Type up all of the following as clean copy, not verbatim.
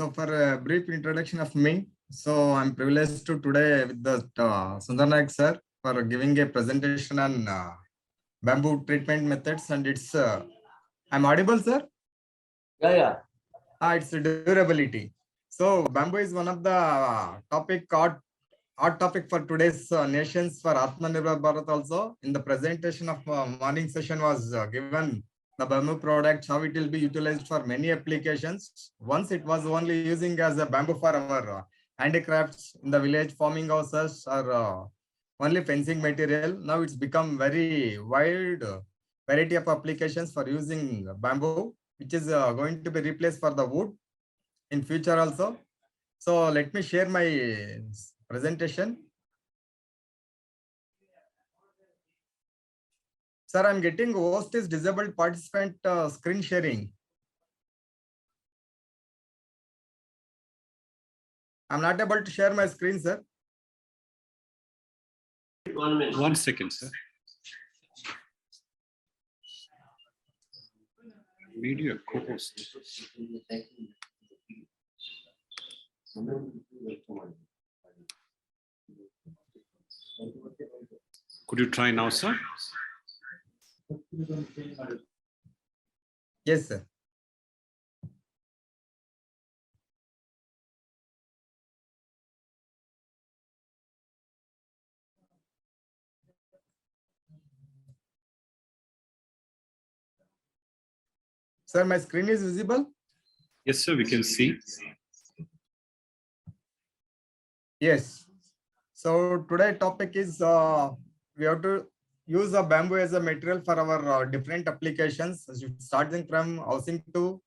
So for a brief introduction of me, so I'm privileged to today with the Sundar Naik sir for giving a presentation on bamboo treatment methods and its. I'm audible, sir. Yeah. It's durability. So bamboo is one of the hot topic for today's nations for Atmanirbhar Bharat also. In the presentation of morning session was given the bamboo product, how it will be utilized for many applications. Once it was only using as a bamboo for our handicrafts in the village, farming houses or only fencing material. Now it's become very wide variety of applications for using bamboo, which is going to be replaced for the wood in future also. So let me share my presentation. Sir, I'm getting host is disabled participant screen sharing. I'm not able to share my screen, sir. 1 minute. 1 second, sir. Media co-host. Could you try now, sir? Yes, sir. Sir, my screen is visible? Yes, sir, we can see. Yes. So today topic is we have to use a bamboo as a material for our different applications, starting from housing to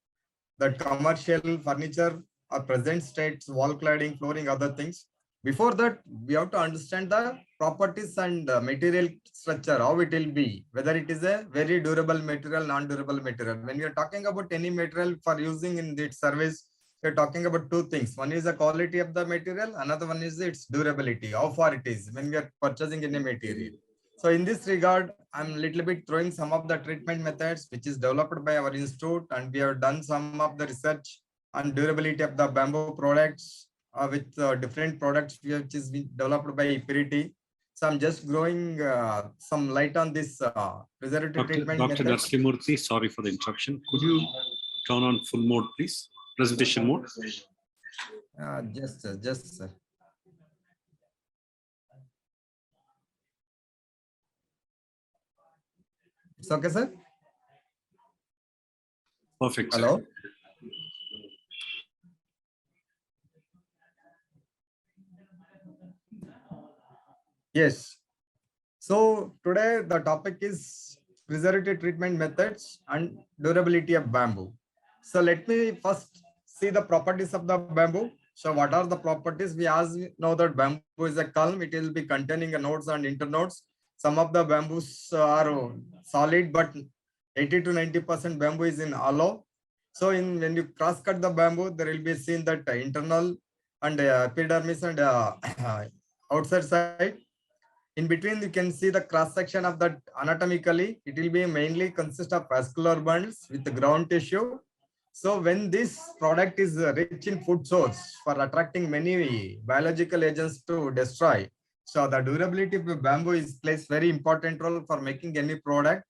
the commercial furniture or present states, wall cladding, flooring, other things. Before that, we have to understand the properties and material structure, how it will be, whether it is a very durable material, non-durable material. When we are talking about any material for using in its service, we are talking about two things. One is the quality of the material, another one is its durability, how far it is when we are purchasing any material. So in this regard, I'm a little bit throwing some of the treatment methods which is developed by our institute, and we have done some of the research on durability of the bamboo products with different products which is being developed by Purity. So I'm just throwing some light on this preservative treatment Dr. methods. Narslimurthy, sorry for the interruption. Could you turn on full mode, please? Presentation mode. Just sir. It's okay, sir? Perfect. Hello? Sir. Yes. So today the topic is preservative treatment methods and durability of bamboo. So let me first see the properties of the bamboo. So what are the properties? We know that bamboo is a culm. It will be containing nodes and internodes. Some of the bamboos are solid, but 80 to 90% bamboo is in hollow. So when you cross cut the bamboo, there will be seen that internal and epidermis and outside side. In between, you can see the cross section of that anatomically. It will be mainly consist of vascular bundles with the ground tissue. So when this product is rich in food source for attracting many biological agents to destroy, so the durability of bamboo is plays very important role for making any product.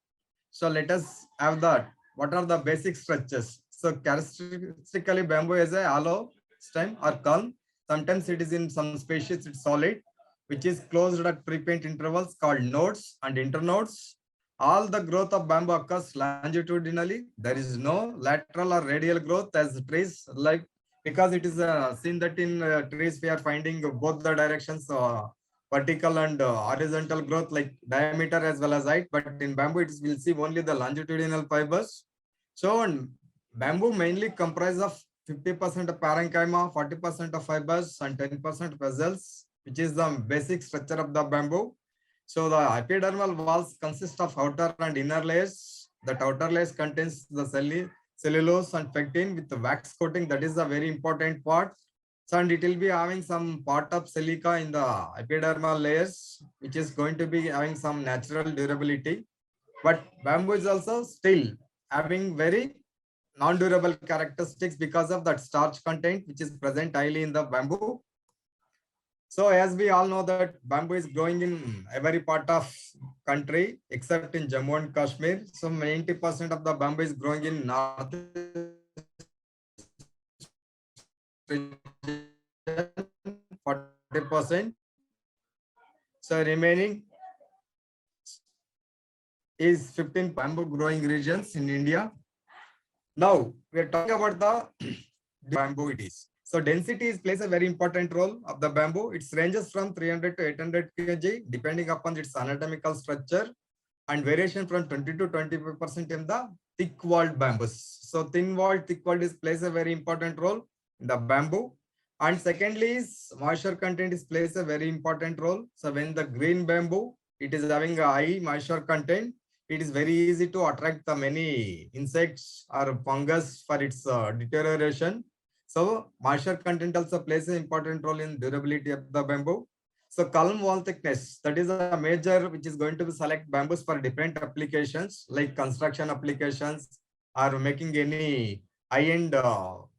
So let us have that. What are the basic structures? So characteristically, bamboo is a hollow stem or culm. Sometimes it is in some species it's solid, which is closed at frequent intervals called nodes and internodes. All the growth of bamboo occurs longitudinally. There is no lateral or radial growth as trees, like because it is seen that in trees we are finding both the directions, vertical and horizontal growth like diameter as well as height. But in bamboo, it will see only the longitudinal fibers. So bamboo mainly comprises of 50% of parenchyma, 40% of fibers, and 10% vessels, which is the basic structure of the bamboo. So the epidermal walls consist of outer and inner layers. That outer layers contains the cellulose and pectin with the wax coating. That is a very important part. So, and it will be having some part of silica in the epidermal layers, which is going to be having some natural durability. But bamboo is also still having very non-durable characteristics because of that starch content, which is present highly in the bamboo. So as we all know that bamboo is growing in every part of country except in Jammu and Kashmir. So 90% of the bamboo is growing in north, 40%. So remaining is 15 bamboo growing regions in India. Now we are talking about the bamboo it is. So density plays a very important role of the bamboo. It ranges from 300 to 800 kg depending upon its anatomical structure, and variation from 20 to 25% in the thick walled bamboos. So thin walled, thick walled plays a very important role in the bamboo. And secondly is moisture content plays a very important role. So when the green bamboo, it is having a high moisture content, it is very easy to attract the many insects or fungus for its deterioration. So moisture content also plays an important role in durability of the bamboo. So column wall thickness, that is a major which is going to be select bamboos for different applications like construction applications or making any high-end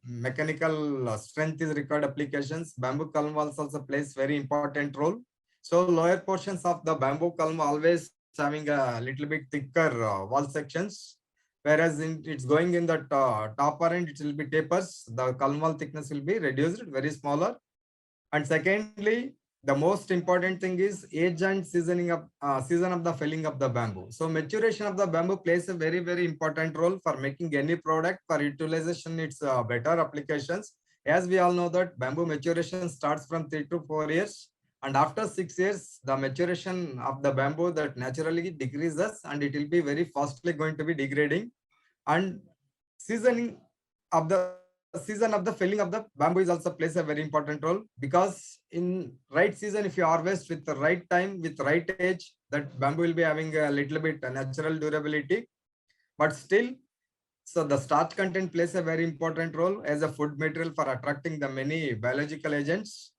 mechanical strength is required applications. Bamboo column walls also plays very important role. So lower portions of the bamboo column always having a little bit thicker wall sections, whereas it's going in the top end, it will be tapers. The column wall thickness will be reduced, very smaller. And secondly, the most important thing is age and season of the felling of the bamboo. So maturation of the bamboo plays a very, very important role for making any product for utilization. It's better applications. As we all know that bamboo maturation starts from 3 to 4 years. And after 6 years, the maturation of the bamboo that naturally decreases and it will be very fastly going to be degrading. And seasoning of the season of the felling of the bamboo is also plays a very important role, because in right season, if you harvest with the right time, with right age, that bamboo will be having a little bit natural durability. But still, so the starch content plays a very important role as a food material for attracting the many biological agents.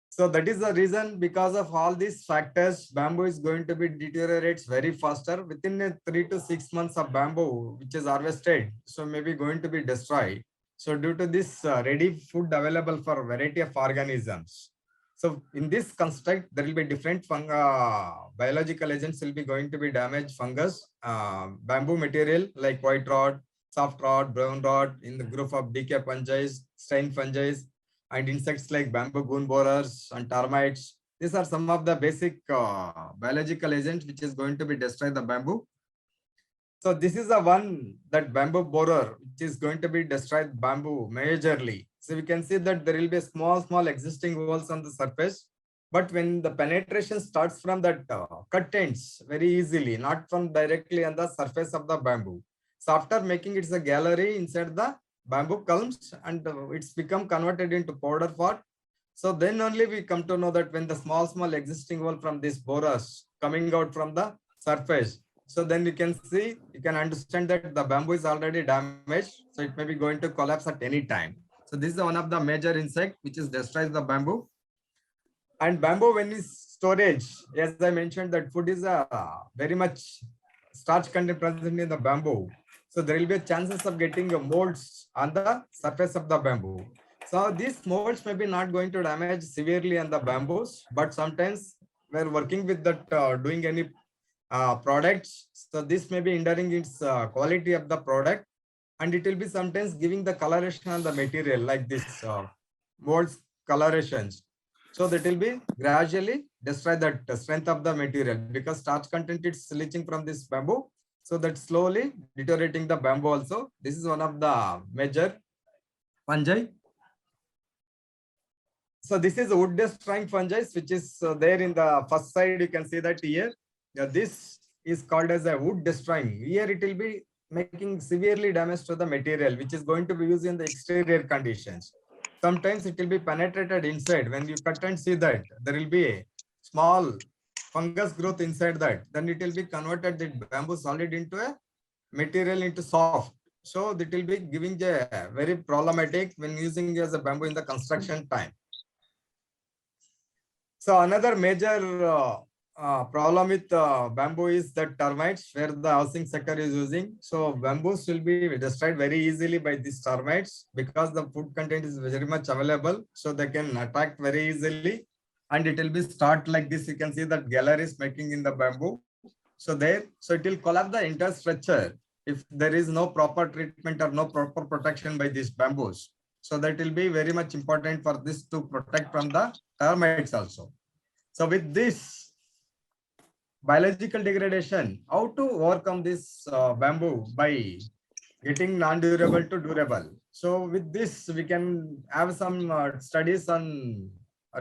So that is the reason, because of all these factors, bamboo is going to be deteriorates very faster within 3 to 6 months of bamboo, which is harvested. So maybe going to be destroyed. So due to this ready food available for a variety of organisms. So in this construct, there will be different biological agents will be going to be damage fungus, bamboo material like white rot, soft rot, brown rot in the group of decay fungi, stain fungi, and insects like bamboo goon borers and termites. These are some of the basic biological agents which is going to be destroy the bamboo. So this is the one that bamboo borer which is going to be destroyed bamboo majorly. So we can see that there will be small existing holes on the surface. But when the penetration starts from that cut ends very easily, not from directly on the surface of the bamboo. So after making it's a gallery inside the bamboo comes and it's become converted into powder form. So then only we come to know that when the small existing hole from this borers coming out from the surface. So then you can see, you can understand that the bamboo is already damaged. So it may be going to collapse at any time. So this is one of the major insect which is destroys the bamboo. And bamboo when is storage, as I mentioned that food is very much starch content present in the bamboo. So there will be chances of getting molds on the surface of the bamboo. So these molds may be not going to damage severely on the bamboos, but sometimes we're working with that doing any products. So this may be hindering its quality of the product, and it will be sometimes giving the coloration on the material like this molds colorations. So that will be gradually destroy that strength of the material, because starch content is leaching from this bamboo. So that slowly deteriorating the bamboo also. This is one of the major fungi. So this is wood destroying fungi, which is there in the first side. You can see that here. This is called as a wood destroying. Here it will be making severely damage to the material, which is going to be used in the exterior conditions. Sometimes it will be penetrated inside. When you cut and see that, there will be a small fungus growth inside that. Then it will be converted the bamboo solid into a material into soft. So that will be giving a very problematic when using as a bamboo in the construction time. So another major problem with bamboo is that termites where the housing sector is using. So bamboos will be destroyed very easily by these termites because the food content is very much available. So they can attack very easily. And it will be start like this. You can see that gallery is making in the bamboo. So it will collapse the entire structure if there is no proper treatment or no proper protection by these bamboos. So that will be very much important for this to protect from the termites also. So with this biological degradation, how to overcome this bamboo by getting non-durable to durable. So with this, we can have some studies on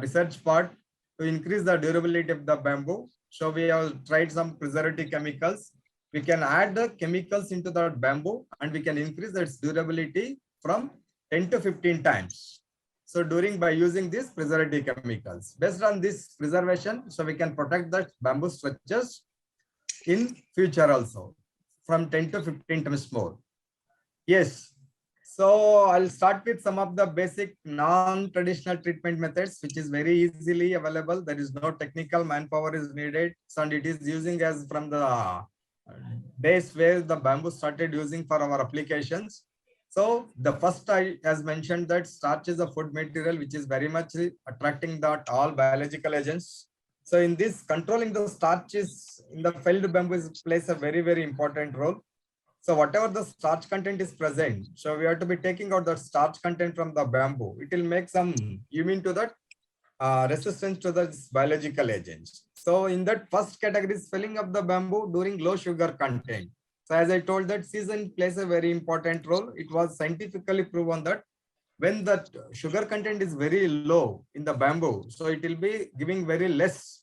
research part to increase the durability of the bamboo. So we have tried some preservative chemicals. We can add the chemicals into the bamboo and we can increase its durability from 10 to 15 times. So by using these preservative chemicals, based on this preservation, so we can protect the bamboo structures in future also from 10 to 15 times more. Yes. So I'll start with some of the basic non-traditional treatment methods, which is very easily available. There is no technical manpower is needed. So and it is using as from the days where the bamboo started using for our applications. So the first I as mentioned that starch is a food material which is very much attracting that all biological agents. So in this controlling the starches in the felled bamboo plays a very important role. So whatever the starch content is present, so we have to be taking out the starch content from the bamboo. It will make some immune to that resistance to the biological agents. So in that first category is filling up the bamboo during low sugar content. So as I told that season plays a very important role. It was scientifically proven that when the sugar content is very low in the bamboo, so it will be giving very less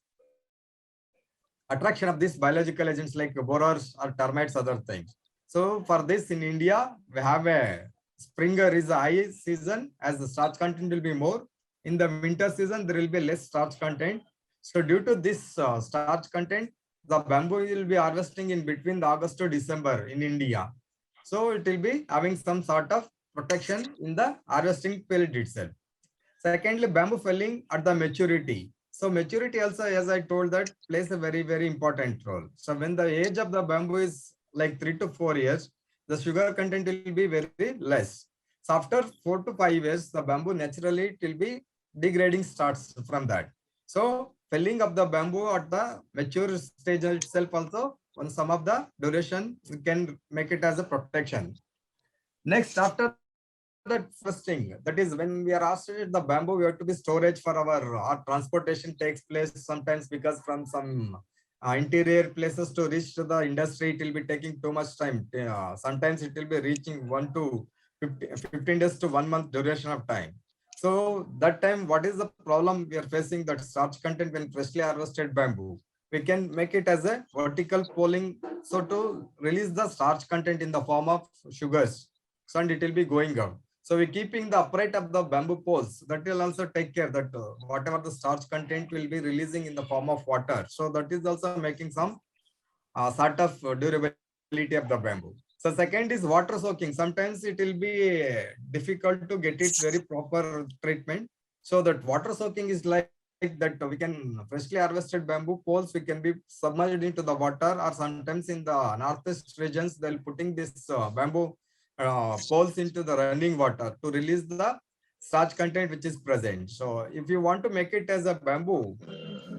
attraction of these biological agents like borers or termites, other things. So for this in India, we have a springer is a high season as the starch content will be more. In the winter season, there will be less starch content. So due to this starch content, the bamboo will be harvesting in between the August to December in India. So it will be having some sort of protection in the harvesting period itself. Secondly, bamboo felling at the maturity. So maturity also, as I told that, plays a very important role. So when the age of the bamboo is like 3 to 4 years, the sugar content will be very less. So after 4 to 5 years, the bamboo naturally it will be degrading starts from that. So felling of the bamboo at the mature stage itself also, on some of the duration, we can make it as a protection. Next, after that first thing, that is when we are asked the bamboo, we have to be storage for our transportation takes place sometimes because from some interior places to reach to the industry, it will be taking too much time. Sometimes it will be reaching 1 to 15 days to 1 month duration of time. So that time, what is the problem we are facing? That starch content when freshly harvested bamboo, we can make it as a vertical polling. So to release the starch content in the form of sugars, so and it will be going out. So we're keeping the upright of the bamboo poles. That will also take care that whatever the starch content will be releasing in the form of water. So that is also making some sort of durability of the bamboo. So second is water soaking. Sometimes it will be difficult to get it very proper treatment. So that water soaking is like that we can freshly harvested bamboo poles, we can be submerged into the water, or sometimes in the northeast regions, they'll putting this bamboo poles into the running water to release the starch content which is present. So if you want to make it as a bamboo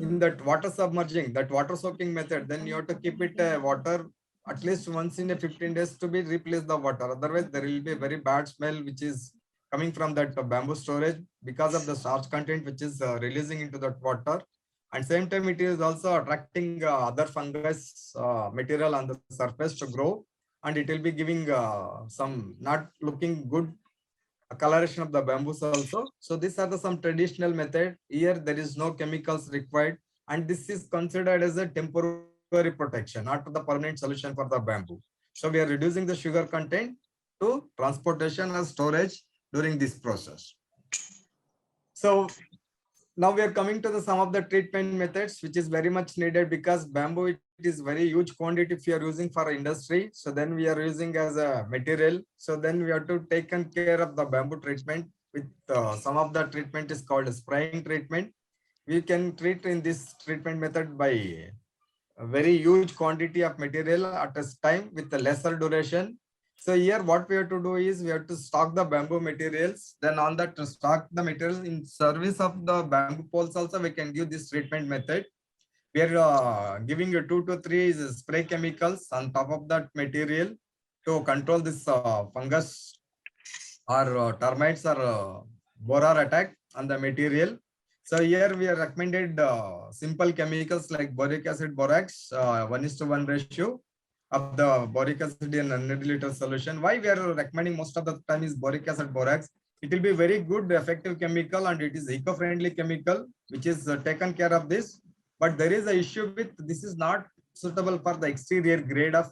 in that water submerging, that water soaking method, then you have to keep it water at least once in a 15 days to be replace the water. Otherwise, there will be a very bad smell which is coming from that bamboo storage because of the starch content which is releasing into that water. And same time, it is also attracting other fungus material on the surface to grow, and it will be giving some not looking good coloration of the bamboos also. So these are the some traditional method. Here there is no chemicals required, and this is considered as a temporary protection, not the permanent solution for the bamboo. So we are reducing the sugar content to transportation and storage during this process. So now we are coming to the some of the treatment methods, which is very much needed because bamboo it is very huge quantity if you are using for industry. So then we are using as a material. So then we have to take care of the bamboo treatment with some of the treatment is called spraying treatment. we can treat in this treatment method by a very huge quantity of material at a time with a lesser duration. So here what we have to do is we have to stock the bamboo materials. Then on that to stock the materials in service of the bamboo poles also we can give this treatment method. We are giving you 2 to 3 spray chemicals on top of that material to control this fungus or termites or borer attack on the material. So here we are recommended simple chemicals like boric acid borax, 1:1 ratio of the boric acid in 100 liter solution. Why we are recommending most of the time is boric acid borax. It will be very good effective chemical and it is eco-friendly chemical which is taken care of this. But there is a issue with this is not suitable for the exterior grade of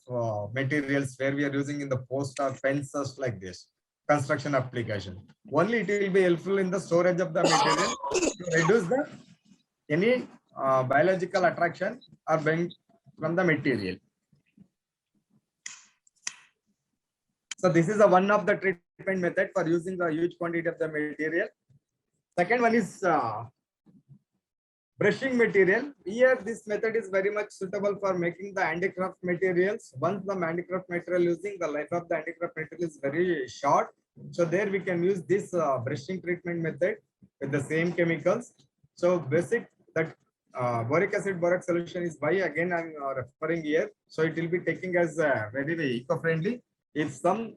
materials where we are using in the post or fences like this construction application. Only it will be helpful in the storage of the material to reduce the any biological attraction or being from the material. So this is a one of the treatment method for using the huge quantity of the material. Second one is brushing material. Here this method is very much suitable for making the handicraft materials. Once the handicraft material using the life of the handicraft material is very short. So there we can use this brushing treatment method with the same chemicals. So basic that boric acid borax solution is why again I'm referring here. So it will be taking as very eco-friendly. If some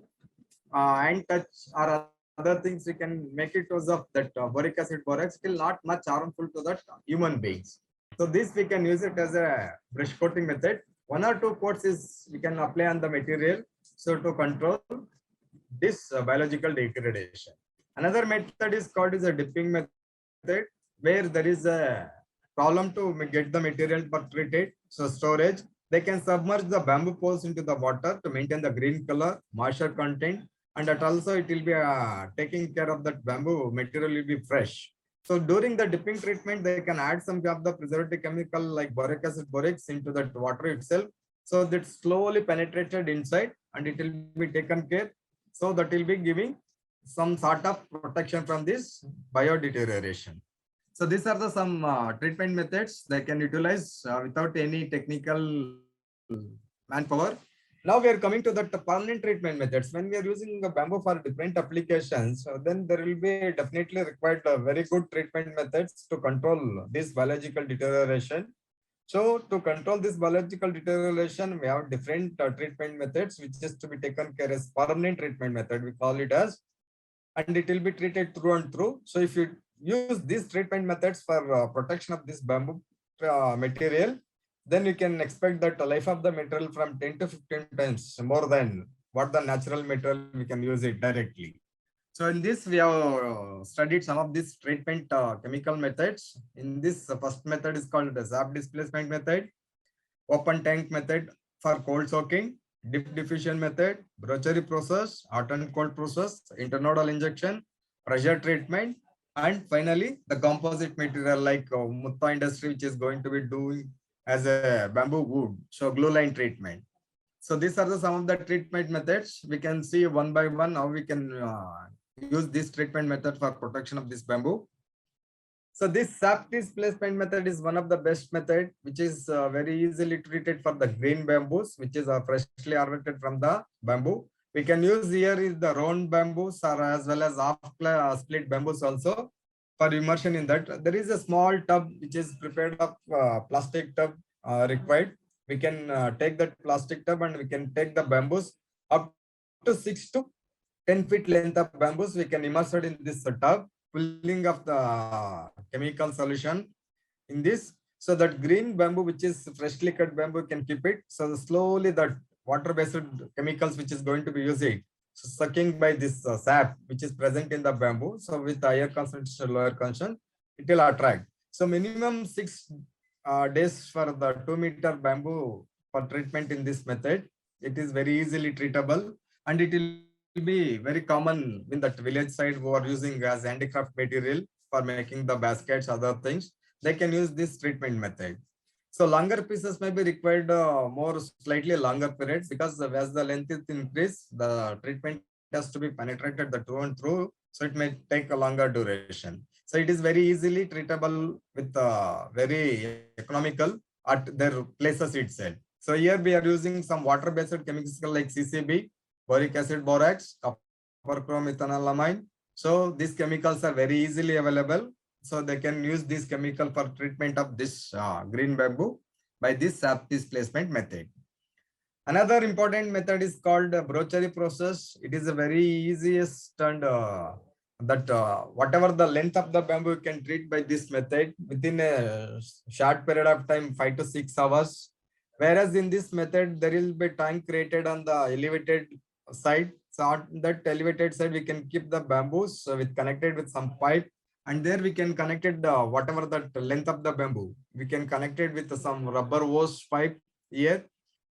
hand touch or other things we can make it use of that boric acid borax, still not much harmful to that human beings. So this we can use it as a brush coating method. 1 or 2 coats is we can apply on the material. So to control this biological degradation. Another method is called as a dipping method where there is a problem to get the material but treated. So storage, they can submerge the bamboo poles into the water to maintain the green color, moisture content, and that also it will be taking care of that bamboo material will be fresh. So during the dipping treatment, they can add some of the preservative chemical like boric acid borax into that water itself. So that slowly penetrated inside and it will be taken care. So that will be giving some sort of protection from this biodeterioration. So these are the some treatment methods they can utilize without any technical manpower. Now we are coming to the permanent treatment methods. When we are using the bamboo for different applications, then there will be definitely required very good treatment methods to control this biological deterioration. So to control this biological deterioration, we have different treatment methods, which is to be taken care as permanent treatment method. We call it as, and it will be treated through and through. So if you use these treatment methods for protection of this bamboo material, then you can expect that the life of the material from 10 to 15 times more than what the natural material we can use it directly. So in this, we have studied some of these treatment chemical methods. In this, the first method is called the sap displacement method, open tank method for cold soaking, dip diffusion method, brochery process, hot and cold process, internodal injection, pressure treatment, and finally the composite material like Mutta industry, which is going to be doing as a bamboo wood, so glue line treatment. So these are the some of the treatment methods. We can see one by one how we can use this treatment method for protection of this bamboo. So this sap displacement method is one of the best method, which is very easily treated for the green bamboos, which is freshly harvested from the bamboo. We can use here is the round bamboos or as well as half split bamboos also for immersion in that. There is a small tub which is prepared of plastic tub required. We can take that plastic tub and we can take the bamboos up to 6 to 10 feet length of bamboos. We can immerse it in this tub, filling of the chemical solution in this. So that green bamboo, which is freshly cut bamboo, can keep it. So slowly that water-based chemicals, which is going to be used, so sucking by this sap, which is present in the bamboo. So with higher concentration, lower concentration, it will attract. So minimum 6 days for the 2-meter bamboo for treatment in this method. It is very easily treatable and it will be very common in that village side who are using as handicraft material for making the baskets, other things. They can use this treatment method. So longer pieces may be required more slightly longer periods because as the length is increased, the treatment has to be penetrated the through and through. So it may take a longer duration. So it is very easily treatable with very economical at their places itself. So here we are using some water-based chemicals like CCB, boric acid borax, copper chrome ethanolamine. So these chemicals are very easily available. So they can use this chemical for treatment of this green bamboo by this sap displacement method. Another important method is called brochery process. It is a very easiest and whatever the length of the bamboo you can treat by this method within a short period of time, 5 to 6 hours. Whereas in this method, there will be tank created on the elevated side. So on that elevated side, we can keep the bamboos with connected with some pipe, and there we can connect it whatever the length of the bamboo. We can connect it with some rubber hose pipe here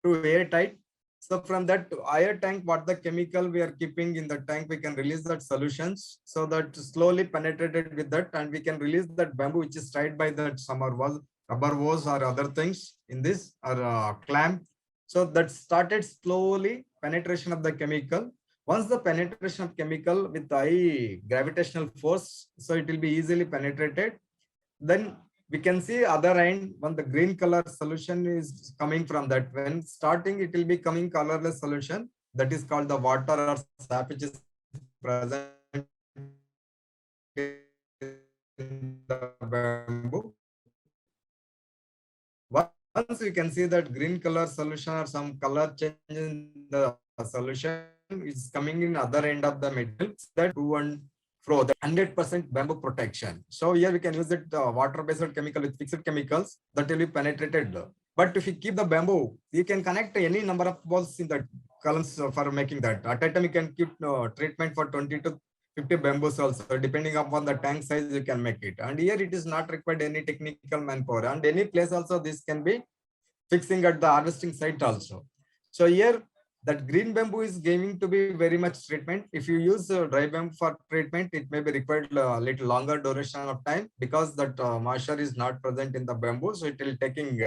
to airtight. So from that air tank, what the chemical we are keeping in the tank, we can release that solutions so that slowly penetrated with that, and we can release that bamboo which is tied by that some rubber hose or other things in this or clamp. So that started slowly penetration of the chemical. Once the penetration of chemical with high gravitational force, so it will be easily penetrated. Then we can see other end when the green color solution is coming from that. When starting, it will be coming colorless solution. That is called the water or sap, which is present in the bamboo. Once we can see that green color solution or some color change in the solution is coming in other end of the material, that to and fro, the 100% bamboo protection. So here we can use it water-based chemical with fixed chemicals that will be penetrated. But if you keep the bamboo, you can connect any number of balls in the columns for making that. At a time, you can keep treatment for 20 to 50 bamboos also, depending upon the tank size, you can make it. And here it is not required any technical manpower. And any place also, this can be fixing at the harvesting site also. So here, that green bamboo is going to be very much treatment. If you use dry bamboo for treatment, it may be required a little longer duration of time because that moisture is not present in the bamboo. So it will taking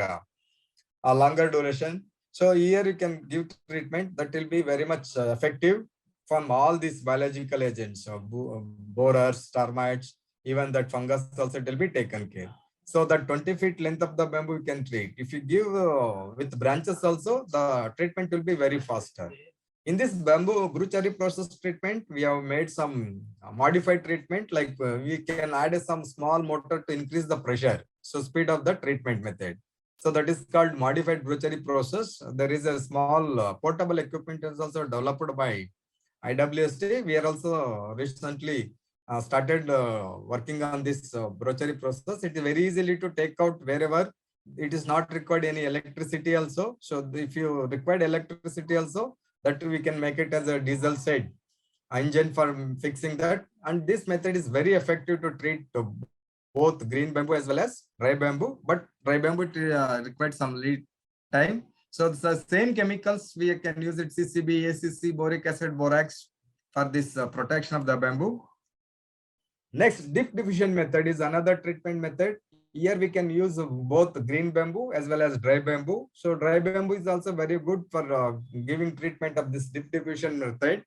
a longer duration. So here you can give treatment that will be very much effective from all these biological agents, borers, termites, even that fungus also it will be taken care. So that 20 feet length of the bamboo you can treat. If you give with branches also, the treatment will be very faster. In this bamboo brochery process treatment, we have made some modified treatment, like we can add some small motor to increase the pressure, so speed of the treatment method. So that is called modified brochery process. There is a small portable equipment is also developed by IWST. We are also recently started working on this brochery process. It is very easily to take out wherever it is not required any electricity also. So if you require electricity also, that we can make it as a diesel side engine for fixing that. And this method is very effective to treat both green bamboo as well as dry bamboo. But dry bamboo required some lead time. So the same chemicals we can use it CCB, ACC, boric acid, borax for this protection of the bamboo. Next, dip diffusion method is another treatment method. Here we can use both green bamboo as well as dry bamboo. So dry bamboo is also very good for giving treatment of this dip diffusion method.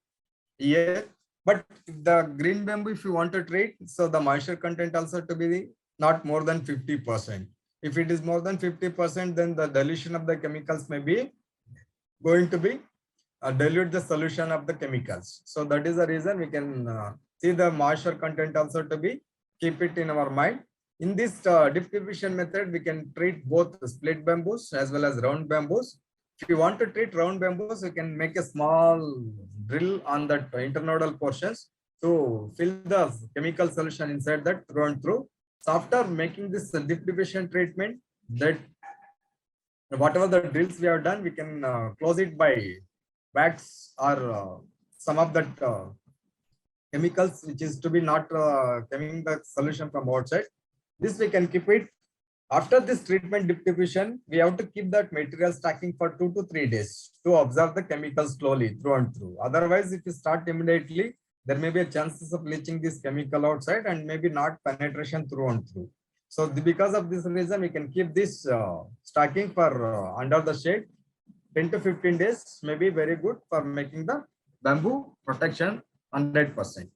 Here, but the green bamboo, if you want to treat, so the moisture content also to be not more than 50%. If it is more than 50%, then the dilution of the chemicals may be going to be dilute the solution of the chemicals. So that is the reason we can see the moisture content also to be keep it in our mind. In this dip diffusion method, we can treat both split bamboos as well as round bamboos. If you want to treat round bamboos, you can make a small drill on that internodal portions to fill the chemical solution inside that through and through. So after making this dip diffusion treatment, that whatever the drills we have done, we can close it by wax or some of that chemicals which is to be not coming the solution from outside. This we can keep it. After this treatment dip diffusion, we have to keep that material stacking for 2 to 3 days to observe the chemicals slowly through and through. Otherwise, if you start immediately, there may be a chances of leaching this chemical outside and maybe not penetration through and through. So because of this reason, we can keep this stacking for under the shade 10 to 15 days may be very good for making the bamboo protection 100%.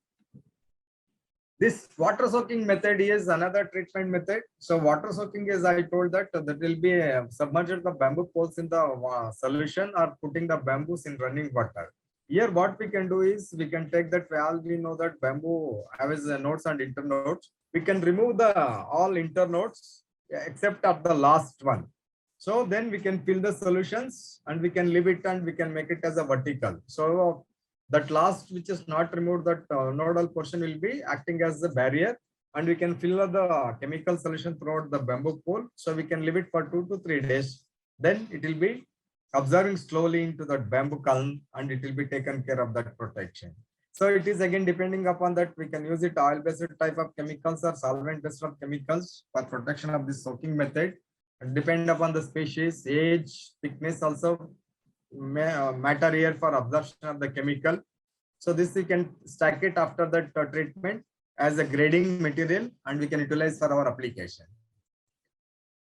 This water soaking method is another treatment method. So water soaking is, I told that that will be submerged the bamboo poles in the solution or putting the bamboos in running water. Here what we can do is we can take that, all we know that bamboo has nodes and internodes. We can remove the all internodes except at the last one. So then we can fill the solutions and we can leave it and we can make it as a vertical. So that last which is not removed, that nodal portion will be acting as the barrier, and we can fill the chemical solution throughout the bamboo pole. So we can leave it for 2 to 3 days. Then it will be absorbing slowly into that bamboo column and it will be taken care of that protection. So it is again depending upon that we can use it oil-based type of chemicals or solvent-based of chemicals for protection of this soaking method. And depend upon the species, age, thickness also matter here for absorption of the chemical. So this we can stack it after that treatment as a grading material and we can utilize for our application.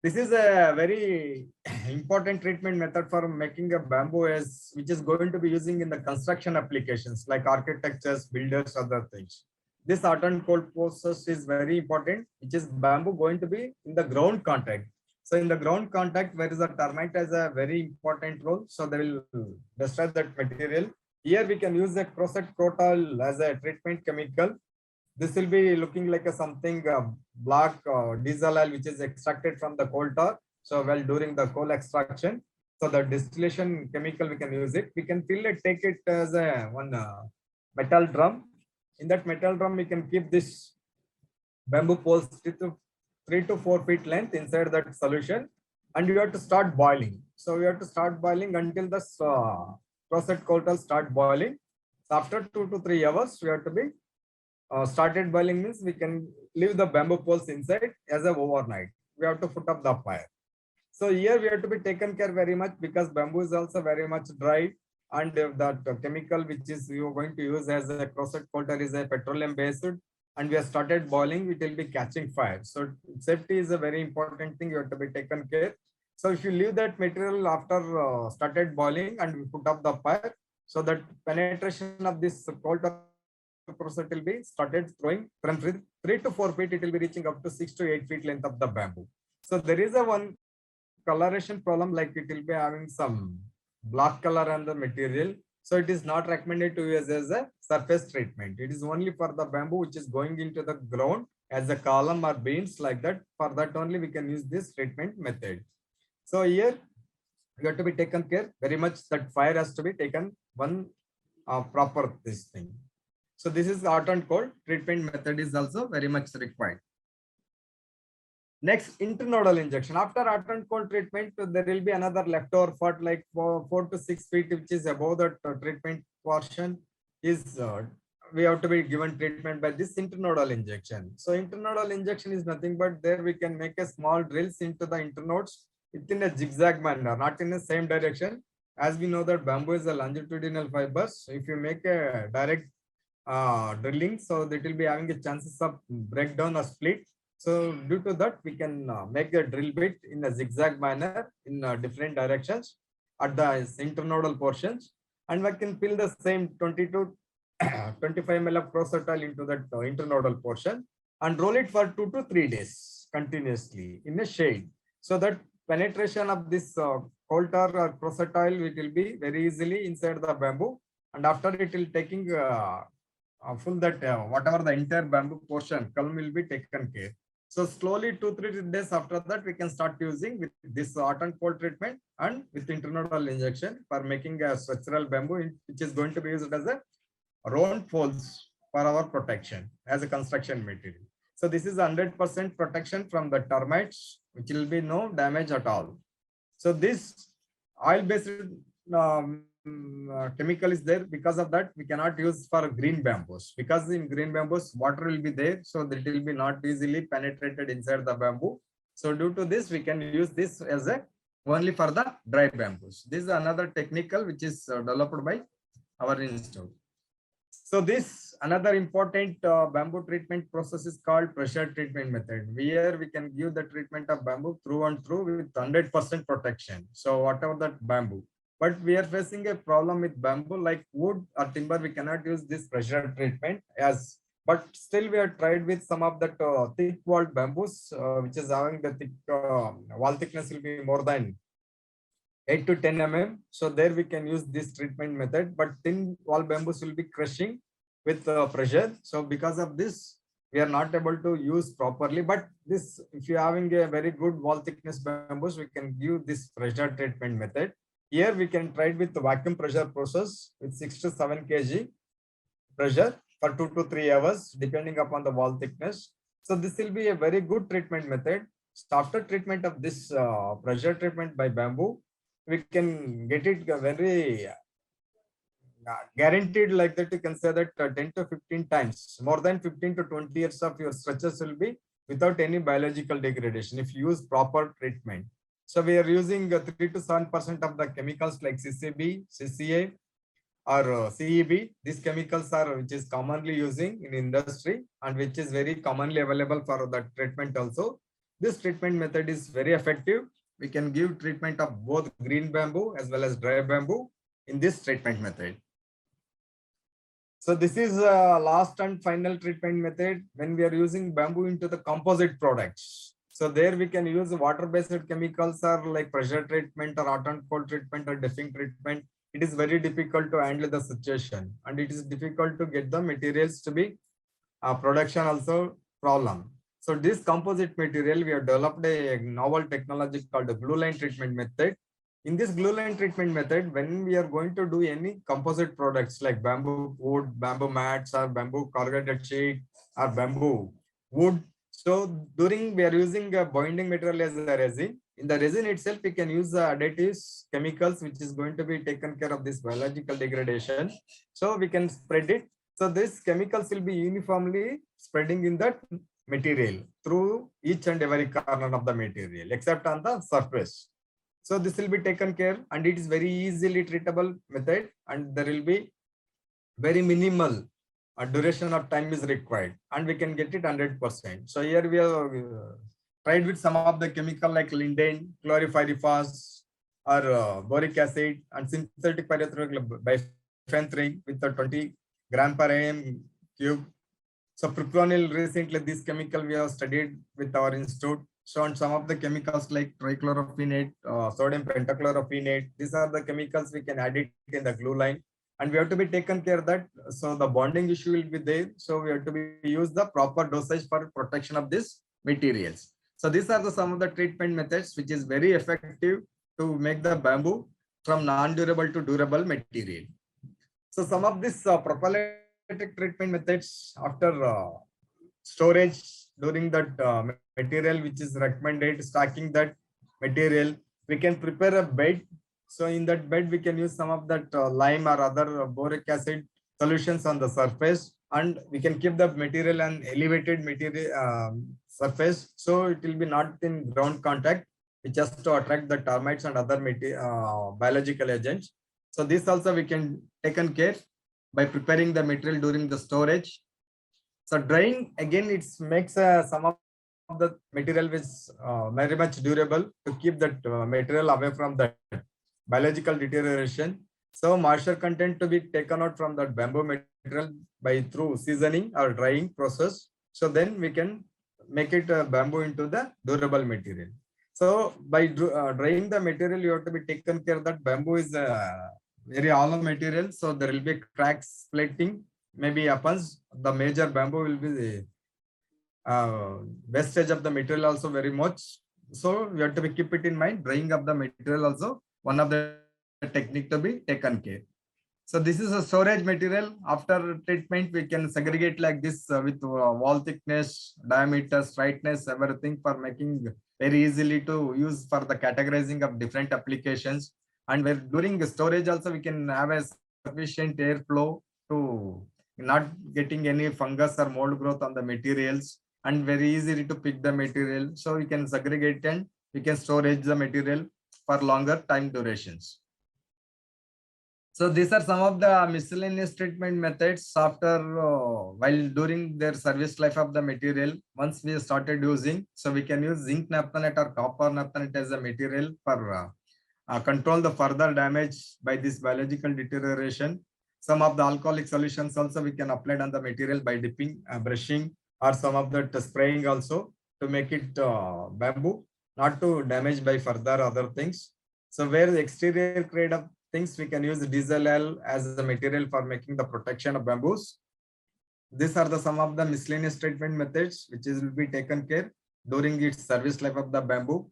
This is a very important treatment method for making a bamboo as which is going to be using in the construction applications like architectures, builders, other things. This hot and cold process is very important, which is bamboo going to be in the ground contact. So in the ground contact, where is the termite has a very important role. So they will destroy that material. Here we can use the crocet crotol as a treatment chemical. This will be looking like a something black diesel oil, which is extracted from the coal tar. So while during the coal extraction, so the distillation chemical, we can use it. We can fill it, take it as a one metal drum. In that metal drum, we can keep this bamboo poles 3 to 4 feet length inside that solution, and you have to start boiling. So we have to start boiling until the crocet crotol start boiling. So after 2 to 3 hours, we have to be started boiling means we can leave the bamboo poles inside as a overnight. We have to put up the fire. So here we have to be taken care very much because bamboo is also very much dry, and that chemical which is you are going to use as a crocet crotol is a petroleum based, and we have started boiling, it will be catching fire. So safety is a very important thing. You have to be taken care. So if you leave that material after started boiling and we put up the fire, so that penetration of this coal tar crocet will be started throwing from 3 to 4 feet. It will be reaching up to 6 to 8 feet length of the bamboo. So there is a one coloration problem, like it will be having some black color on the material. So it is not recommended to use as a surface treatment. It is only for the bamboo which is going into the ground as a column or beams like that. For that only we can use this treatment method. So here you have to be taken care very much that fire has to be taken one proper this thing. So this is hot and cold treatment method is also very much required. Next, internodal injection. After hot and cold treatment, there will be another leftover fat like 4 to 6 feet, which is above the treatment portion. Is we have to be given treatment by this internodal injection. So internodal injection is nothing but there we can make a small drills into the internodes within a zigzag manner, not in the same direction. As we know that bamboo is a longitudinal fibers. If you make a direct drilling, so that will be having a chances of breakdown or split. So due to that, we can make a drill bit in a zigzag manner in different directions at the internodal portions, and we can fill the same 20 to 25 ml of crocetile into that internodal portion and roll it for 2 to 3 days continuously in a shade, so that penetration of this coal tar or crocetile it will be very easily inside the bamboo, and after it will taking full that whatever the entire bamboo portion column will be taken care. So slowly 2 to 3 days after that we can start using with this hot and cold treatment and with internodal injection for making a structural bamboo which is going to be used as a round poles for our protection as a construction material. So this is 100% protection from the termites, which will be no damage at all. So this oil-based chemical is there. Because of that, we cannot use for green bamboos, because in green bamboos water will be there, so that will be not easily penetrated inside the bamboo. So due to this, we can use this as a only for the dry bamboos. This is another technical which is developed by our institute. So this another important bamboo treatment process is called pressure treatment method. Where we can give the treatment of bamboo through and through with 100% protection. So whatever that bamboo, But we are facing a problem with bamboo, like wood or timber. We cannot use this pressure treatment as, but still we have tried with some of that thick walled bamboos, which is having the thick wall thickness will be more than 8 to 10 mm. So there we can use this treatment method, but thin wall bamboos will be crushing with pressure. So because of this, we are not able to use properly. But this, if you're having a very good wall thickness bamboos, we can give this pressure treatment method. Here we can try it with the vacuum pressure process with 6 to 7 kg pressure for 2 to 3 hours, depending upon the wall thickness. So this will be a very good treatment method. So after treatment of this pressure treatment by bamboo, we can get it very guaranteed, like that you can say that 10 to 15 times, more than 15 to 20 years of your structures will be without any biological degradation if you use proper treatment. So we are using 3 to 7% of the chemicals like CCB, CCA, or CEB. These chemicals are which is commonly using in industry and which is very commonly available for the treatment also. This treatment method is very effective. We can give treatment of both green bamboo as well as dry bamboo in this treatment method. So this is last and final treatment method when we are using bamboo into the composite products. So there we can use water-based chemicals or like pressure treatment or hot and cold treatment or deafing treatment. It is very difficult to handle the situation and it is difficult to get the materials to be production also problem. So this composite material, we have developed a novel technology called the glue line treatment method. In this glue line treatment method, when we are going to do any composite products like bamboo wood, bamboo mats or bamboo corrugated sheet or bamboo wood. So during we are using a binding material as a resin. In the resin itself, we can use the additives, chemicals, which is going to be taken care of this biological degradation. So we can spread it. So these chemicals will be uniformly spreading in that material through each and every corner of the material, except on the surface. So this will be taken care and it is very easily treatable method and there will be very minimal duration of time is required and we can get it 100%. So here we have tried with some of the chemical like linden, chlorpyrifos or boric acid and synthetic bifenthrin with the 20 gram per am cube. So propanol recently this chemical we have studied with our institute. So on some of the chemicals like trichlorophenate, sodium pentachlorophenate, these are the chemicals we can add it in the glue line. And we have to be taken care that so the bonding issue will be there. So we have to be use the proper dosage for protection of these materials. So these are the some of the treatment methods which is very effective to make the bamboo from non-durable to durable material. So some of these prophylactic treatment methods after storage during that material which is recommended, stacking that material, we can prepare a bed. So in that bed, we can use some of that lime or other boric acid solutions on the surface and we can keep the material an elevated material surface. So it will be not in ground contact, which just to attract the termites and other biological agents. So this also we can taken care by preparing the material during the storage. So drying again, it makes some of the material is very much durable to keep that material away from the biological deterioration. So moisture content to be taken out from that bamboo material by through seasoning or drying process. So then we can make it bamboo into the durable material. So by drying the material, you have to be taken care that bamboo is very hollow material. So there will be cracks, splitting, maybe happens. The major bamboo will be the wastage of the material also very much. So we have to be keep it in mind. Drying of the material also one of the technique to be taken care. So this is a storage material. After treatment, we can segregate like this with wall thickness, diameter, straightness, everything for making very easily to use for the categorizing of different applications. And where during storage also we can have a sufficient airflow to not getting any fungus or mold growth on the materials and very easily to pick the material. So we can segregate and we can storage the material for longer time durations. So these are some of the miscellaneous treatment methods after while during their service life of the material. Once we started using, so we can use zinc naphthenate or copper naphthenate as a material for control the further damage by this biological deterioration. Some of the alcoholic solutions also we can apply on the material by dipping, brushing, or some of the spraying also to make it bamboo, not to damage by further other things. So where the exterior grade of things, we can use diesel oil as the material for making the protection of bamboos. These are the some of the miscellaneous treatment methods which will be taken care during its service life of the bamboo.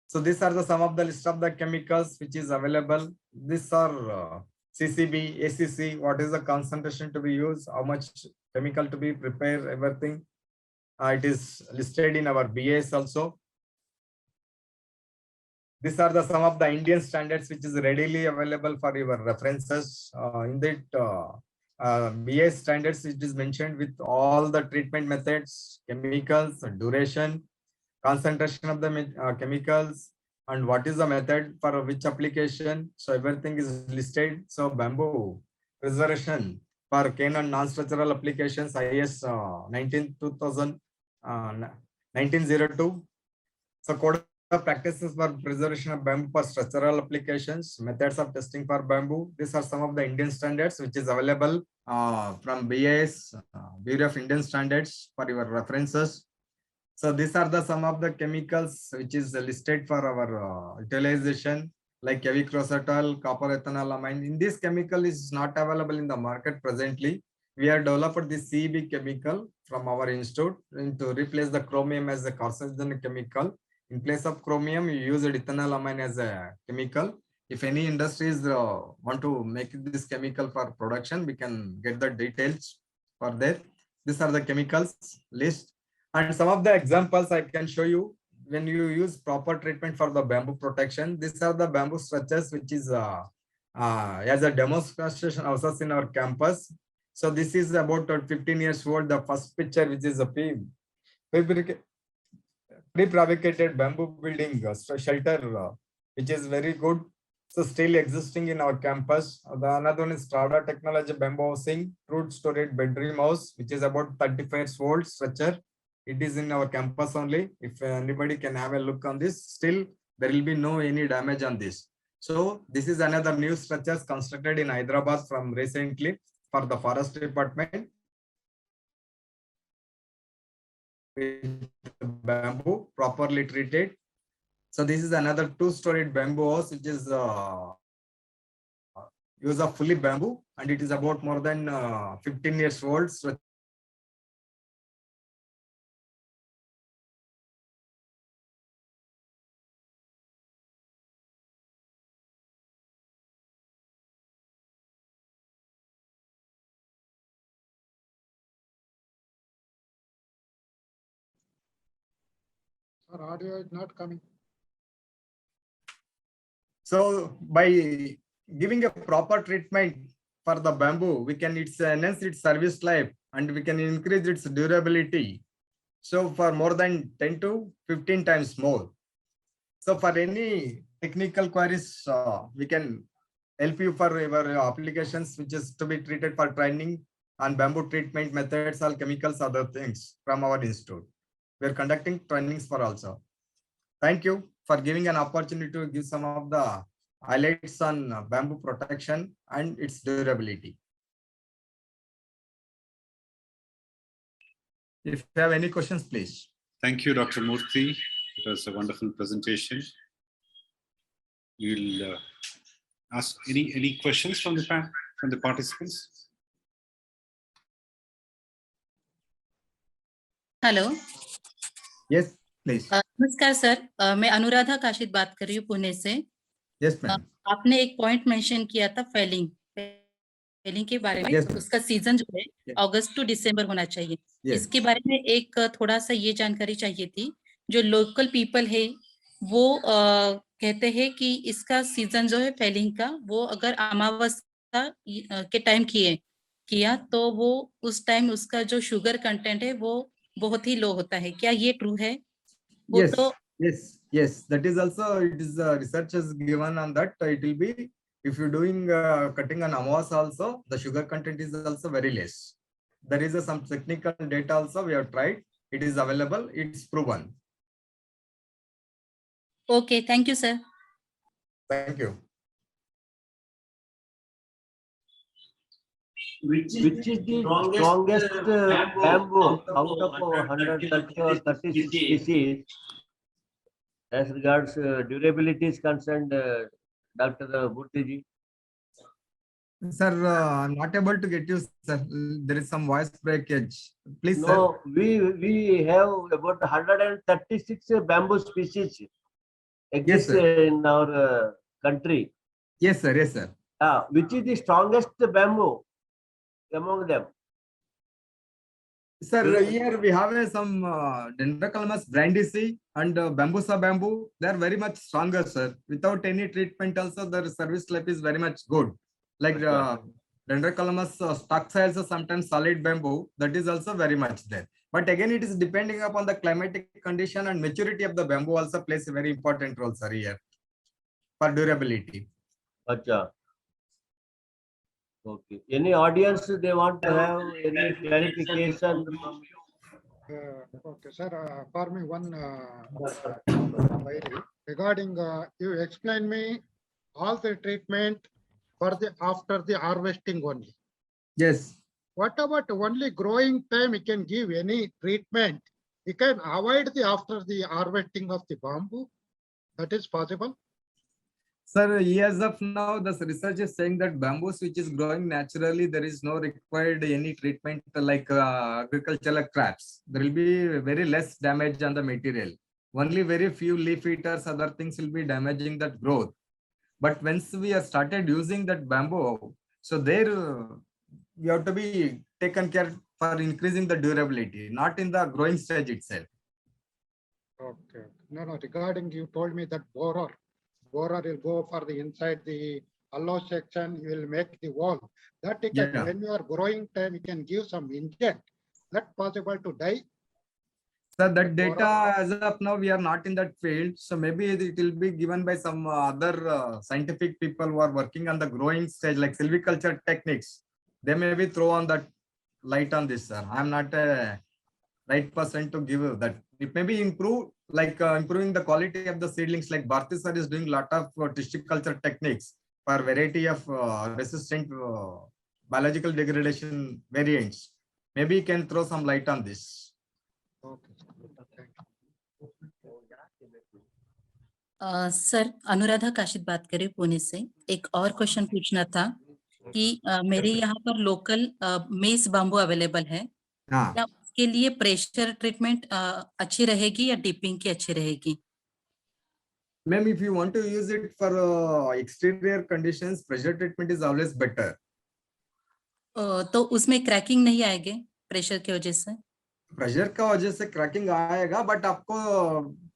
So these are the some of the list of the chemicals which is available. These are CCB, ACC, what is the concentration to be used, how much chemical to be prepared, everything. It is listed in our BAS also. These are the some of the Indian standards which is readily available for your references. In that BAS standards, it is mentioned with all the treatment methods, chemicals, duration, concentration of the chemicals, and what is the method for which application. So everything is listed. So bamboo preservation for cane and non-structural applications, IS 1902. So code of practices for preservation of bamboo for structural applications, methods of testing for bamboo. These are some of the Indian standards which is available from BIS, Bureau of Indian Standards, for your references. So these are the some of the chemicals which is listed for our utilization, like avicrocetal, copper ethanolamine. In this chemical is not available in the market presently. We have developed this CEB chemical from our institute to replace the chromium as a carcinogenic chemical. In place of chromium, you use ethanolamine as a chemical. If any industries want to make this chemical for production, we can get the details for that. These are the chemicals list. And some of the examples I can show you when you use proper treatment for the bamboo protection. These are the bamboo structures which is as a demonstration also in our campus. So this is about 15 years old. The first picture, which is a prefabricated bamboo building shelter, which is very good. So still existing in our campus. The another one is Strada Technology bamboo housing, root storage bedroom house, which is about 35 years old structure. It is in our campus only. If anybody can have a look on this, still there will be no any damage on this. So this is another new structures constructed in Hyderabad from recently for the forest department. Bamboo properly treated. So this is another two-storied bamboo house, which is use of fully bamboo, and it is about more than 15 years old. So Our audio is not coming. So by giving a proper treatment for the bamboo, we can enhance its service life and we can increase its durability. So for more than 10 to 15 times more. So for any technical queries, we can help you for your applications, which is to be treated for training on bamboo treatment methods or chemicals, other things from our institute. We are conducting trainings for also. Thank you for giving an opportunity to give some of the highlights on bamboo protection and its durability. If you have any questions, please. Thank you, Dr. Murthy. It was a wonderful presentation. We'll ask any questions from the participants. Hello Yes, please. नमस्कार sir, मैं अनुराधा काशिद बात कर रही हूँ पुणे से। Yes, ma'am. आपने एक point mention किया था फेलिंग के बारे में। Yes, तो उसका सीजन जो है अगस्त टू दिसंबर होना चाहिए। Yes. इसके बारे में एक थोड़ा सा ये जानकारी चाहिए थी। जो लोकल पीपल है वो कहते हैं कि इसका सीजन जो है फेलिंग का, वो अगर अमावस्या के टाइम किया तो वो उस टाइम उसका जो शुगर कंटेंट है वो बहुत ही लो होता है। क्या ये ट्रू है? वो Yes, तो yes. That is also, it is research is given on that. It will be, if you're doing cutting on Amavas also, the sugar content is also very less. There is some technical data also we have tried. It is available. It's proven. Okay, thank you sir. Thank you. Which is the strongest bamboo out of 130 or 36 species as regards durability is concerned, Dr. Murthy? Sir, I'm not able to get you, sir. There is some voice breakage. Please, sir. No, we have about 136 bamboo species exist sir. in our country. Yes, sir. Yes, sir. Which is the strongest bamboo among them? Sir, here we have some Dendrocalamus brandiaceae and Bambusa bamboo. They are very much stronger, sir. Without any treatment, also their service life is very much good. Like Dendrocalamus stock also sometimes solid bamboo. That is also very much there. But again, it is depending upon the climatic condition and maturity of the bamboo also plays a very important role, sir, here for durability. Acha. Okay. Any audience they want to have any clarification from Okay, sir, for me, one query regarding, you explain me all the treatment for the after the harvesting only. Yes. What about only growing time? You can give any treatment. You can avoid the after the harvesting of the bamboo. That is possible. Sir, as of now, the research is saying that bamboos which is growing naturally, there is no required any treatment like agricultural crops. There will be very less damage on the material. Only very few leaf eaters, other things will be damaging that growth. But once we have started using that bamboo, so there we have to be taken care for increasing the durability, not in the growing stage itself. Okay. No, regarding you told me that borer will go for the inside the hollow section, you will make the wall. That you can, Yeah. when you are growing time, you can give some inject. That possible to die. So that data as of now, we are not in that field. So maybe it will be given by some other scientific people who are working on the growing stage, like silviculture techniques. They maybe throw on that light on this, sir. I'm not a right person to give that. It may be improve, like improving the quality of the seedlings, like Bharti sir is doing a lot of tissue culture techniques for variety of resistant biological degradation variants. Maybe you can throw some light on this. Okay. Thank you. Sir Anuradha Kashid बात करें पुणे से। एक और question पूछना था कि मेरे यहाँ पर लोकल मेस बाम्बू अवेलेबल है, हाँ. क्या उसके लिए प्रेशर ट्रीटमेंट अच्छी रहेगी या डिपिंग की अच्छी रहेगी? Ma'am, if you want to use it for exterior conditions, pressure treatment is always better. तो उसमें क्रैकिंग नहीं आएगी प्रेशर की वजह से? प्रेशर का वजह से क्रैकिंग आएगा, बट आपको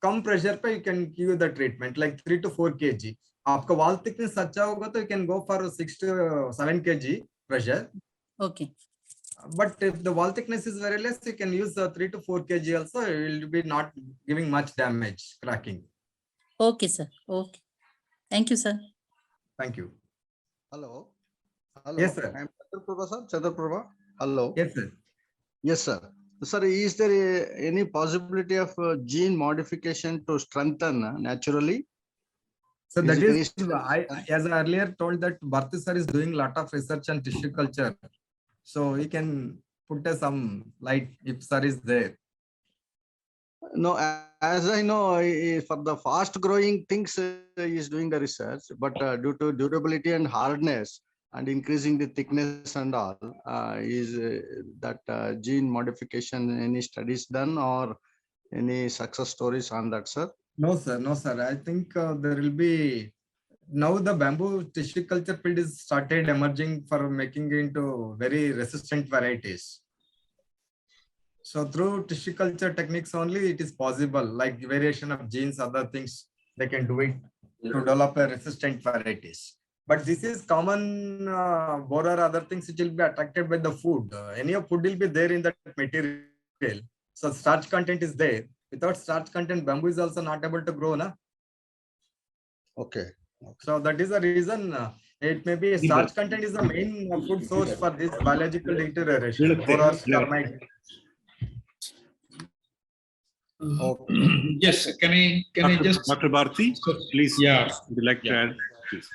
कम प्रेशर पे you can give the treatment like 3 to 4 kg. आपका वॉल थिकनेस अच्छा होगा तो you can go for 6 to 7 kg pressure. Okay. But if the wall thickness is very less, you can use 3 to 4 kg also. It will be not giving much damage, cracking. Okay sir. Okay. Thank you sir. Thank you. Hello. Hello. Yes, sir. I am Chandraprabha, sir. Chandraprabha. Hello. Yes, sir. Yes, sir. Sir, is there any possibility of gene modification to strengthen naturally? So that Is is, as I earlier told that Bharti sir is doing a lot of research on tissue culture. So he can put some light if sir is there. No, as I know, for the fast growing things, he is doing the research, but due to durability and hardness and increasing the thickness and all, is that gene modification, any studies done or any success stories on that, sir? No, sir. No, sir. I think there will be now the bamboo tissue culture field is started emerging for making into very resistant varieties. So through tissue culture techniques only it is possible, like variation of genes, other things, they can do it to develop a resistant varieties. But this is common borer, other things which will be attracted by the food. Any of food will be there in that material. So starch content is there. Without starch content, bamboo is also not able to grow, na? Okay. So that is the reason it may be starch content is the main food source for this biological deterioration. Borers, termite. Okay. Yes, can I just? Dr. Bharti, please, Yeah. would you like to Yeah. add? Please.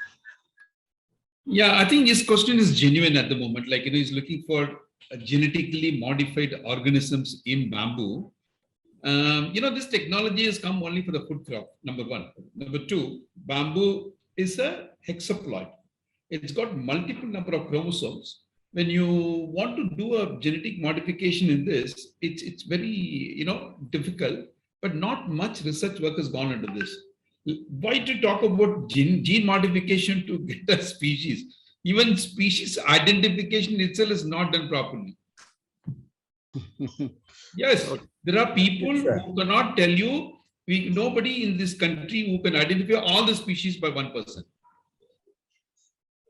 Yeah, I think his question is genuine at the moment. Like, he's looking for genetically modified organisms in bamboo. This technology has come only for the food crop, number one. Number two, bamboo is a hexaploid. It's got multiple number of chromosomes. When you want to do a genetic modification in this, it's very, difficult, but not much research work has gone into this. Why to talk about gene modification to get a species? Even species identification itself is not done properly. Yes, there are people who cannot tell you, nobody in this country who can identify all the species by one person.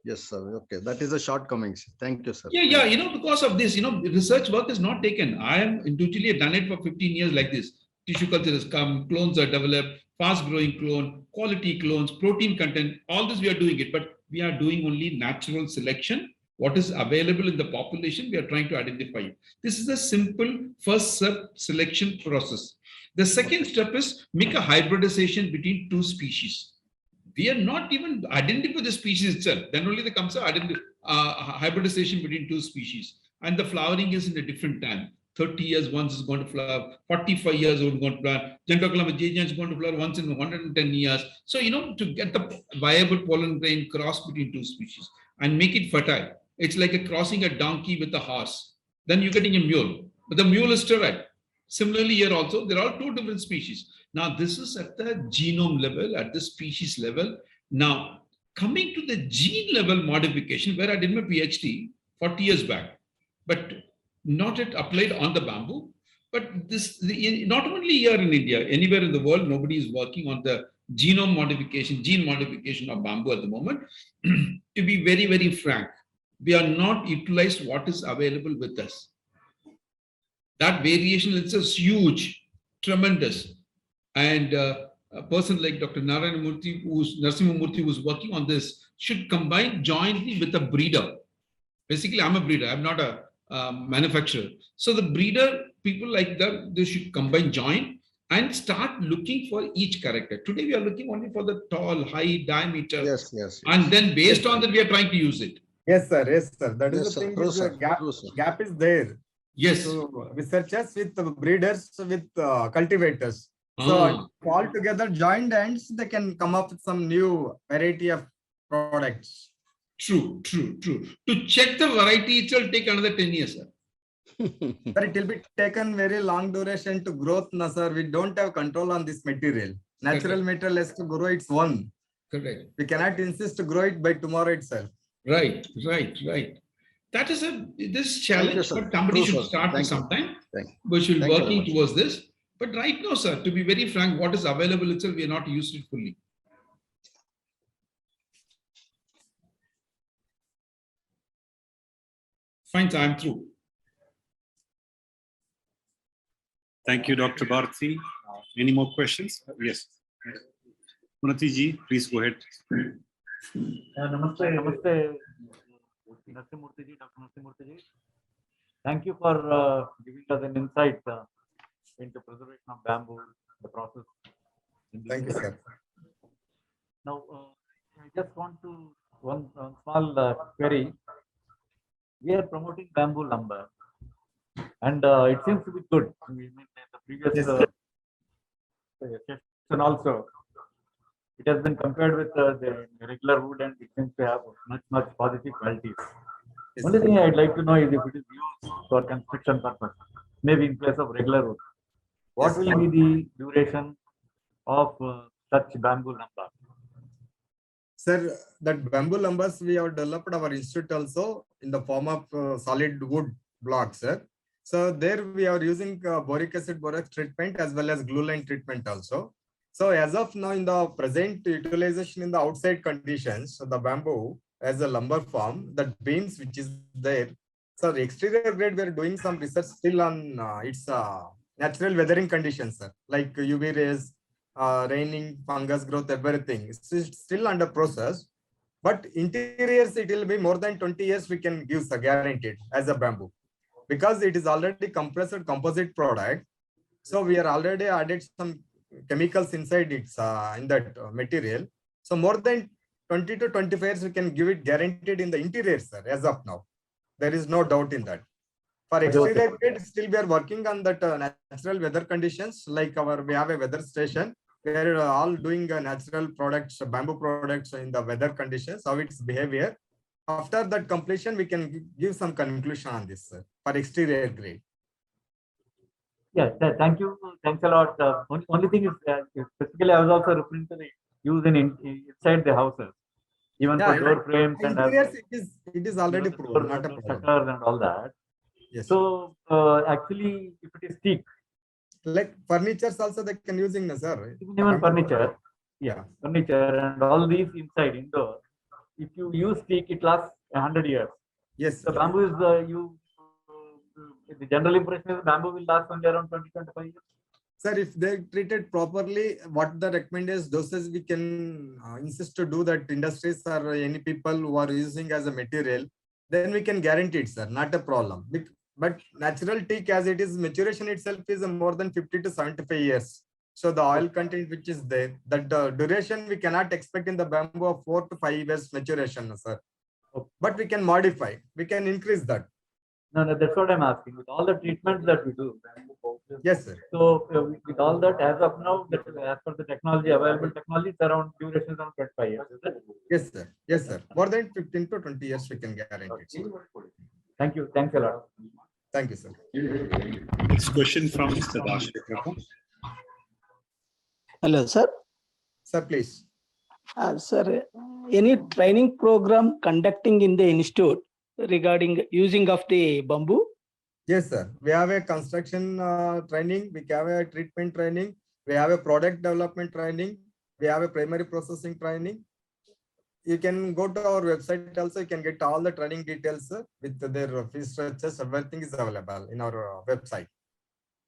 Yes, sir. Okay, that is a shortcomings. Thank you, sir. Yeah, because of this, research work is not taken. I am individually done it for 15 years like this. Tissue culture has come, clones are developed, fast-growing clone, quality clones, protein content, all this we are doing it, but we are doing only natural selection. What is available in the population, we are trying to identify it. This is a simple first step selection process. The second step is make a hybridization between two species. We are not even identify the species itself. Then only there comes a hybridization between two species. And the flowering is in a different time. 30 years once is going to flower, 45 years is going to flower, Gentoclama jajan is going to flower once in 110 years. So, to get the viable pollen grain cross between two species and make it fertile. It's like crossing a donkey with a horse. Then you're getting a mule, but the mule is sterile. Similarly, here also, there are two different species. Now, this is at the genome level, at the species level. Now, coming to the gene level modification, where I did my PhD 40 years back, but not yet applied on the bamboo. But not only here in India, anywhere in the world, nobody is working on the gene modification of bamboo at the moment. To be very, very frank, we are not utilized what is available with us. That variation is huge, tremendous. And a person like Dr. Narayanamurthy, Narasimhamurthy, who's working on this, should combine jointly with a breeder. Basically, I'm a breeder, I'm not a manufacturer. So the breeder, people like that, they should combine joint and start looking for each character. Today, we are looking only for the tall, high diameter. Yes. And then based on that, we are trying to use it. Yes, sir. That is Yes, the sir. thing. True, Is sir. the gap, True, sir. gap is there. Yes. So researchers with the breeders with cultivators. So all together joined hands, they can come up with some new variety of products. True. To check the variety, it will take another 10 years, sir. Sir, it will be taken very long duration to growth, no, sir. We don't have control on this material. Natural material has to grow its own. Correct. We cannot insist to grow it by tomorrow itself. Right. That is this challenge, but somebody should start with some time. We should be working towards this. But right now, sir, to be very frank, what is available itself, we are not used it fully. Fine, so I'm through. Thank you, Dr. Bharti. Any more questions? Yes. Munati ji, please go ahead. Namaste, Narasimhamurthy ji, Dr. Narasimhamurthy ji. Thank you for giving us an insight into preservation of bamboo, the process. Thank you, sir. Now, I just want to one small query. We are promoting bamboo lumber, and it seems to be good. I mean, in the previous session also, it has been compared with the regular wood, and it seems to have much positive qualities. Only thing I'd like to know is if it is used for construction purpose, maybe in place of regular wood. What will be the duration of such bamboo lumber? Sir, that bamboo lumbers we have developed our institute also in the form of solid wood blocks, sir. So there we are using boric acid borax treatment as well as glue line treatment also. So as of now, in the present utilization in the outside conditions, so the bamboo as a lumber form, that beams which is there. So the exterior grade, we are doing some research still on its natural weathering conditions, sir, like UV rays, raining, fungus growth, everything. It's still under process. But interiors, it will be more than 20 years we can give, sir, guaranteed as a bamboo. Because it is already compressed composite product. So we are already added some chemicals inside it in that material. So more than 20 to 25 years, we can give it guaranteed in the interior, sir, as of now. There is no doubt in that. For exterior grade, still we are working on that natural weather conditions. Like we have a weather station. We are all doing natural products, bamboo products in the weather conditions, how its behavior. After that completion, we can give some conclusion on this, sir, for exterior grade. Yeah, thank you. Thanks a lot. Only thing is, specifically, I was also referring to the use inside the houses, even for door frames and interiors, it is already door proven, not a problem. shutters and all that. Yes. So actually, if it is teak, Like furnitures also they can using, sir. even furniture, yeah, furniture and all these inside indoor. If you use teak, it lasts 100 years. Yes. The bamboo is the general impression is bamboo will last only around 20-25 years. Sir, if they treated properly, what the recommend is doses we can insist to do that industries or any people who are using as a material, then we can guarantee it, sir, not a problem. But natural teak as it is, maturation itself is more than 50 to 75 years. So the oil content which is there, that duration we cannot expect in the bamboo of 4 to 5 years maturation, sir. But we can modify, we can increase that. No, that's what I'm asking. With all the treatments that we do. Yes, sir. So with all that, as of now, as per the technology, available technology, it's around duration around 25 years. Is it? Yes, sir. Yes, sir. More than 15 to 20 years we can guarantee it, sir. Thank you. Thanks a lot. Thank you, sir. Next question from Mr. Dashikar. Hello, sir. Sir, please. Sir, any training program conducting in the institute regarding using of the bamboo? Yes, sir. We have a construction training, we have a treatment training, we have a product development training, we have a primary processing training. You can go to our website also, you can get all the training details, sir, with their fee structures, everything is available in our website.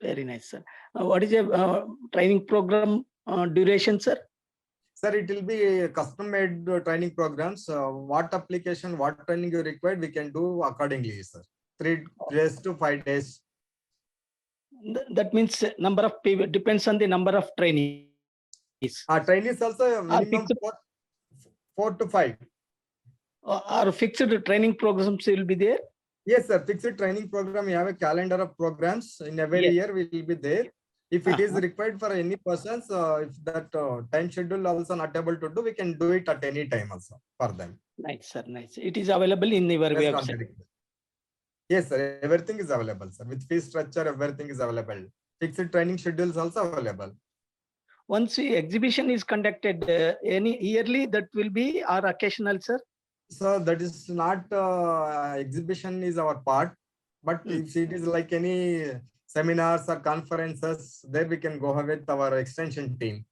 Very nice, sir. What is a training program duration, sir? Sir, it will be custom-made training programs. What application, what training you required, we can do accordingly, sir. 3 days to 5 days. That means number of people depends on the number of trainees. Trainees also minimum 4 to 5. Or fixed training programs will be there? Yes, sir. Fixed training program. We have a calendar of programs in every year. We will be there. If it is required for any persons, if that time schedule also not able to do, we can do it at any time also for them. Nice, sir. Nice. It is available in your website. Yes, sir. Everything is available, sir. With fee structure, everything is available. Fixed training schedules also available. Once the exhibition is conducted, any yearly that will be or occasional, sir? So that is not exhibition is our part, but if it is like any seminars or conferences, there we can go with our extension team.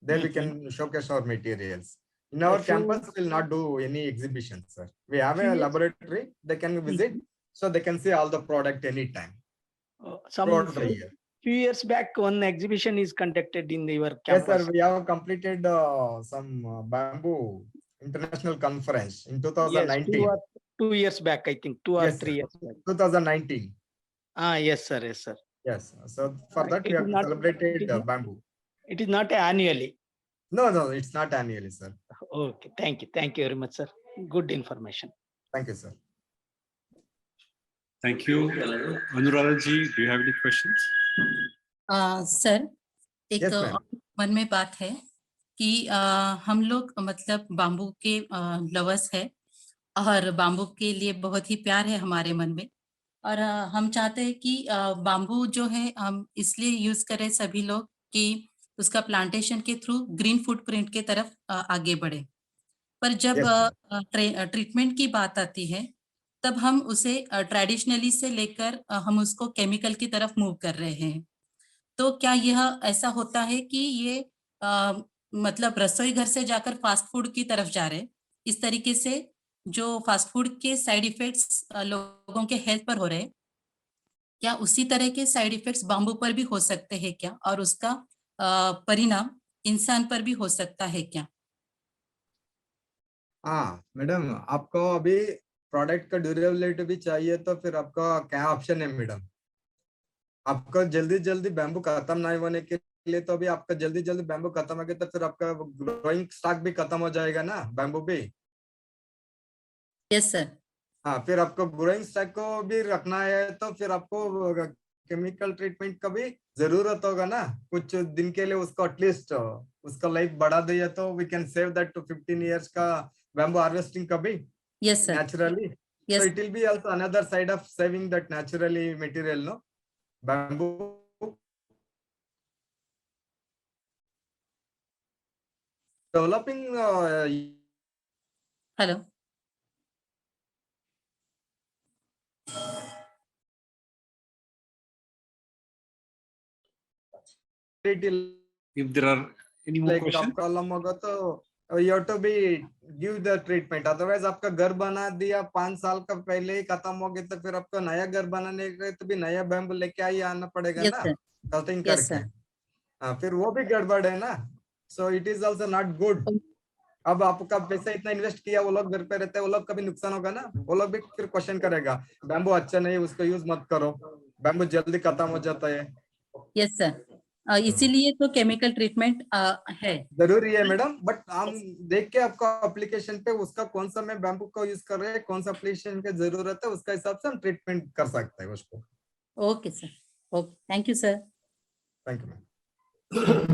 There we can showcase our materials. In our campus, we will not do any exhibitions, sir. We have a laboratory, they can visit, so they can see all the product anytime. Few years back, one exhibition is conducted in your Yes, campus. sir. We have completed some bamboo international conference in 2019. Yes, 2 years back, I think, 2 or Yes, 3 sir. years back. 2019. Yes, sir. Yes, sir. Yes. So for that, It we is have not- celebrated it is- bamboo. It is not annually. No, it's not annually, sir. Okay, thank you. Thank you very much, sir. Good information. Thank you, sir. Thank you. Anurag ji, do you have any questions? Sir एक Yes, ma'am. मन में बात है कि हम लोग मतलब bamboo के लवर्स है और बाम्बू के लिए बहुत ही प्यार है हमारे मन में और हम चाहते हैं कि बाम्बू जो है हम इसलिए यूज करें सभी लोग कि उसका प्लांटेशन के थ्रू ग्रीन फुटप्रिंट के तरफ आगे बढ़े। पर जब ट्रीटमेंट की बात आती है तब हम उसे ट्रेडिशनली से लेकर हम उसको केमिकल की तरफ मूव कर रहे हैं। तो क्या यह ऐसा होता है कि ये मतलब रसोई घर से जाकर फास्ट फूड की तरफ जा रहे हैं? इस तरीके से जो फास्ट फूड के साइड इफेक्ट्स लोगों के हेल्थ पर हो रहे हैं, क्या उसी तरह के साइड इफेक्ट्स बाम्बू पर भी हो सकते हैं क्या? और उसका परिणाम इंसान पर भी हो सकता है क्या? हाँ मैडम, आपको अभी प्रोडक्ट का ड्यूरेबिलिटी भी चाहिए तो फिर आपका क्या ऑप्शन है मैडम? आपका जल्दी जल्दी बैम्बू खत्म नहीं होने के लिए, तो अभी आपका जल्दी जल्दी बैम्बू खत्म हो गया तो फिर आपका ग्रोइंग स्टॉक भी खत्म हो जाएगा ना, बैम्बू भी। Yes sir. हाँ, फिर आपको ग्रोइंग स्टॉक को भी रखना है तो फिर आपको केमिकल ट्रीटमेंट का भी जरूरत होगा ना कुछ दिन के लिए, उसको एटलीस्ट उसका लाइफ बढ़ा दिया तो we can save that to 15 years का बैम्बू हार्वेस्टिंग का भी yes sir. naturally. So yes it will be also another side of saving that naturally material, no? Bamboo. Developing hello. If there are any more like questions? problem होगा तो you have to be give the treatment, otherwise आपका घर बना दिया 5 साल का पहले ही खत्म हो गया तो फिर आपको नया घर बनाने के तो भी नया बैम्बू लेके आई आना पड़ेगा यस ना, सर। कटिंग यस करके। सर। हाँ, फिर वो भी गड़बड़ है ना, so it is also not good. अब आपका पैसा इतना इन्वेस्ट किया, वो लोग घर पे रहते हैं, वो लोग का भी नुकसान होगा ना, वो लोग भी फिर क्वेश्चन करेगा बैम्बू अच्छा नहीं, उसको यूज मत करो, बैम्बू जल्दी खत्म हो जाता है। Yes sir. इसीलिए तो केमिकल ट्रीटमेंट है। जरूरी है मैडम, बट हम देख के आपका एप्लीकेशन पे उसका कौन सा में बैम्बू को यूज कर रहे हैं, कौन सा एप्लीकेशन की जरूरत है, उसका हिसाब से हम ट्रीटमेंट कर सकते हैं उसको। Okay sir. Okay, thank you sir. Thank you ma'am.